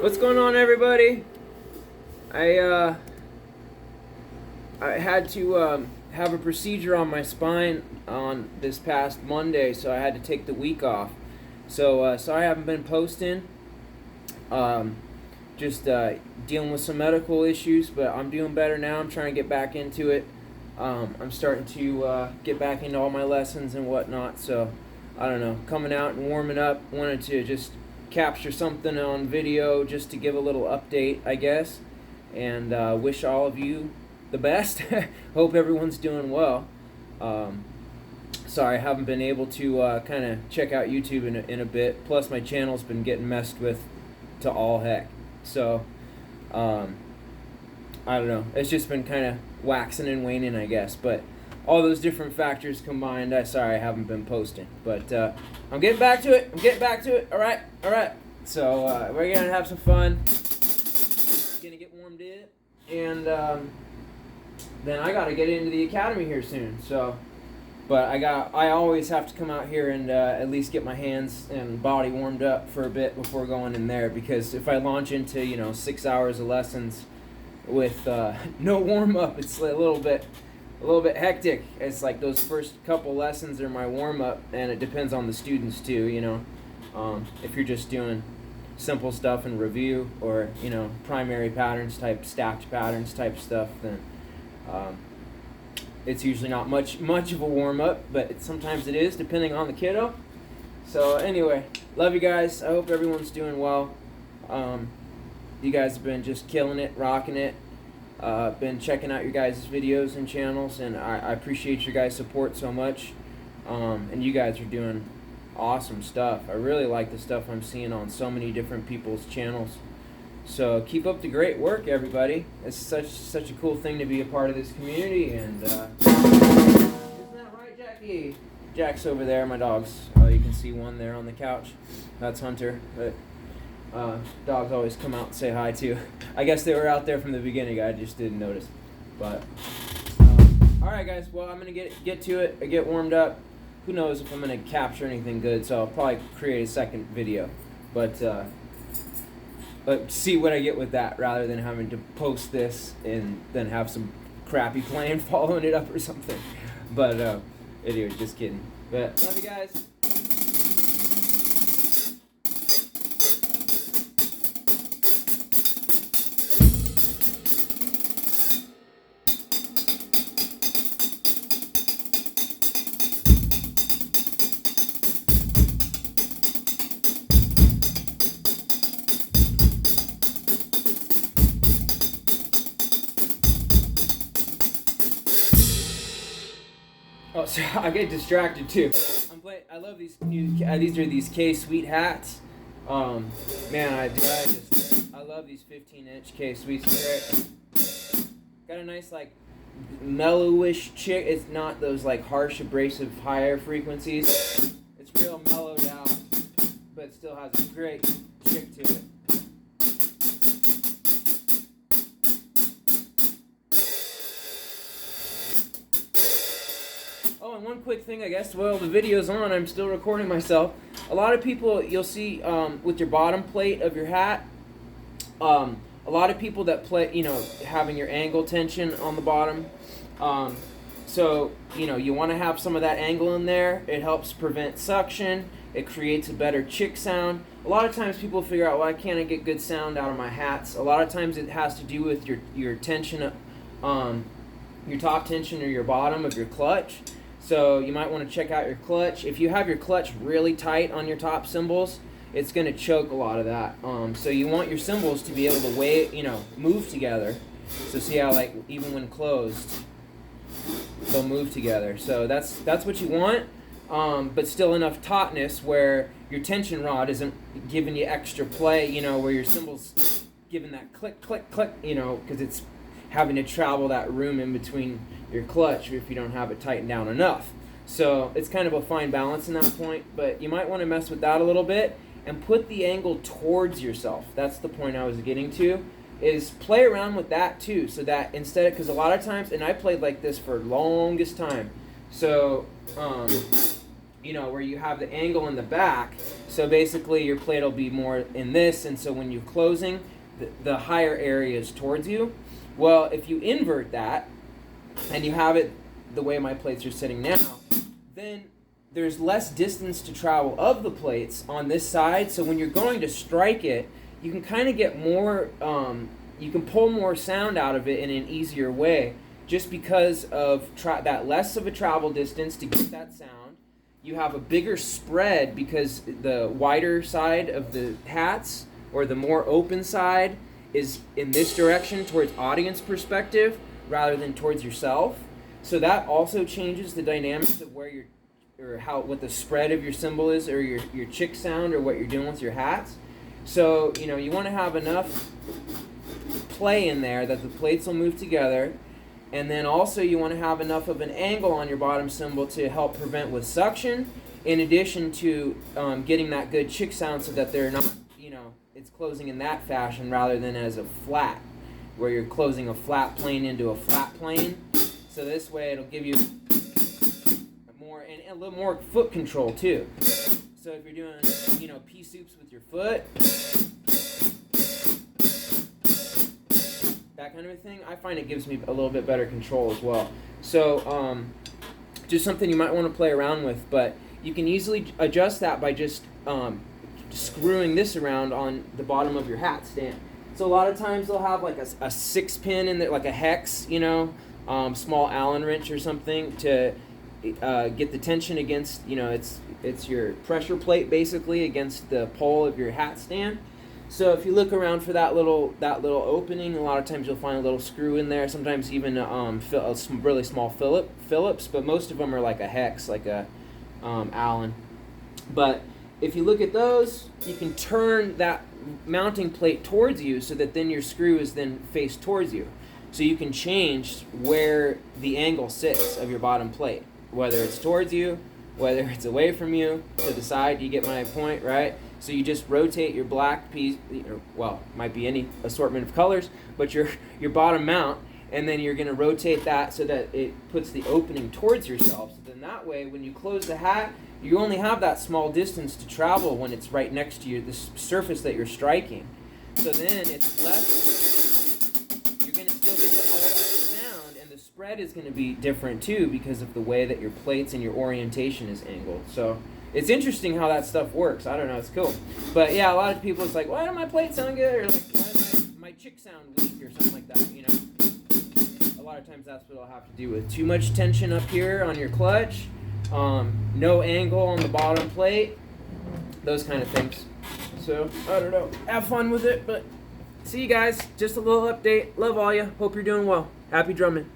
What's going on, everybody? I had to have a procedure on my spine on this past Monday, so I had to take the week off. So sorry I haven't been posting. Just dealing with some medical issues, but I'm doing better now. I'm trying to get back into it. I'm starting to get back into all my lessons and whatnot. So I don't know, coming out and warming up. Wanted to just capture something on video just to give a little update, I guess, and wish all of you the best. Hope everyone's doing well. Sorry I haven't been able to kind of check out YouTube in a bit. Plus my channel's been getting messed with to all heck. So I don't know. It's just been kind of waxing and waning, I guess. But all those different factors combined, sorry I haven't been posting. But I'm getting back to it. All right. So we're going to have some fun. Going to get warmed in. And then I got to get into the academy here soon. So, but I always have to come out here and at least get my hands and body warmed up for a bit before going in there. Because if I launch into, 6 hours of lessons with no warm-up, it's a little bit hectic. It's like those first couple lessons are my warm-up, and it depends on the students too, if you're just doing simple stuff and review, or primary patterns type, stacked patterns type stuff, then it's usually not much of a warm-up, but sometimes it is, depending on the kiddo. So anyway, love you guys. I hope everyone's doing well. You guys have been just killing it, rocking it. Been checking out your guys' videos and channels, and I appreciate your guys' support so much. And you guys are doing awesome stuff. I really like the stuff I'm seeing on so many different people's channels. So keep up the great work, everybody. It's such a cool thing to be a part of this community. And isn't that right, Jackie? Jack's over there, my dogs. Oh, you can see one there on the couch. That's Hunter. But dogs always come out and say hi too. I guess they were out there from the beginning. I just didn't notice. But all right, guys. Well, I'm gonna get to it. Get warmed up. Who knows if I'm gonna capture anything good? So I'll probably create a second video. But see what I get with that, rather than having to post this and then have some crappy plan following it up or something. But anyway, just kidding. But love you guys. Oh, so I get distracted too. I love these new. These are these K-Sweet hats. Man, I love these 15-inch K-Sweets. Got a nice like mellowish chick. It's not those like harsh, abrasive, higher frequencies. It's real mellowed out, but it still has a great chick to it. Oh, and one quick thing, I guess, while the video's on, I'm still recording myself. A lot of people, you'll see with your bottom plate of your hat, a lot of people that play, having your angle tension on the bottom. So, you want to have some of that angle in there. It helps prevent suction. It creates a better chick sound. A lot of times people figure out, why can't I get good sound out of my hats? A lot of times it has to do with your tension, your top tension or your bottom of your clutch. So you might want to check out your clutch. If you have your clutch really tight on your top cymbals, it's going to choke a lot of that. So you want your cymbals to be able to move together. So see how, like, even when closed, they'll move together. So that's what you want, but still enough tautness where your tension rod isn't giving you extra play, where your cymbals giving that click, click, click, because it's having to travel that room in between your clutch if you don't have it tightened down enough. So it's kind of a fine balance in that point, but you might want to mess with that a little bit and put the angle towards yourself. That's the point I was getting to, is play around with that too, so that instead, because a lot of times, and I played like this for longest time, so where you have the angle in the back. So basically your plate will be more in this, and so when you're closing, the higher area is towards you. Well, if you invert that, and you have it the way my plates are sitting now, then there's less distance to travel of the plates on this side, so when you're going to strike it, you can kind of get more, you can pull more sound out of it in an easier way, just because of that less of a travel distance to get that sound. You have a bigger spread because the wider side of the hats, or the more open side, is in this direction towards audience perspective rather than towards yourself. So that also changes the dynamics of where what the spread of your cymbal is, or your chick sound, or what you're doing with your hats. So, you want to have enough play in there that the plates will move together, and then also you want to have enough of an angle on your bottom cymbal to help prevent with suction, in addition to getting that good chick sound so that they're not, it's closing in that fashion rather than as a flat, where you're closing a flat plane into a flat plane. So this way it'll give you more, and a little more foot control too. So if you're doing, pea soups with your foot, that kind of a thing, I find it gives me a little bit better control as well. So just something you might want to play around with, but you can easily adjust that by just screwing this around on the bottom of your hat stand. So a lot of times they'll have like a 6 pin in there, like a hex, small Allen wrench or something to get the tension against, it's your pressure plate basically against the pole of your hat stand. So if you look around for that little opening, a lot of times you'll find a little screw in there. Sometimes even a really small Phillips, but most of them are like a hex, like a Allen. But if you look at those, you can turn that mounting plate towards you so that then your screw is then faced towards you. So you can change where the angle sits of your bottom plate, whether it's towards you, whether it's away from you, to the side. You get my point, right? So you just rotate your black piece, might be any assortment of colors, but your bottom mount, and then you're going to rotate that so that it puts the opening towards yourself. So then that way, when you close the hat, you only have that small distance to travel when it's right next to you, the surface that you're striking. So then it's less, you're going to still get all that sound, and the spread is going to be different too because of the way that your plates and your orientation is angled. So it's interesting how that stuff works. I don't know, it's cool. But yeah, a lot of people, it's like, why do my plates sound good? Or like, why does my chick sound weak or something like that, A lot of times that's what it'll have to do with too much tension up here on your clutch, no angle on the bottom plate, those kind of things. So, I don't know. Have fun with it, but see you guys. Just a little update. Love all ya. Hope you're doing well. Happy drumming.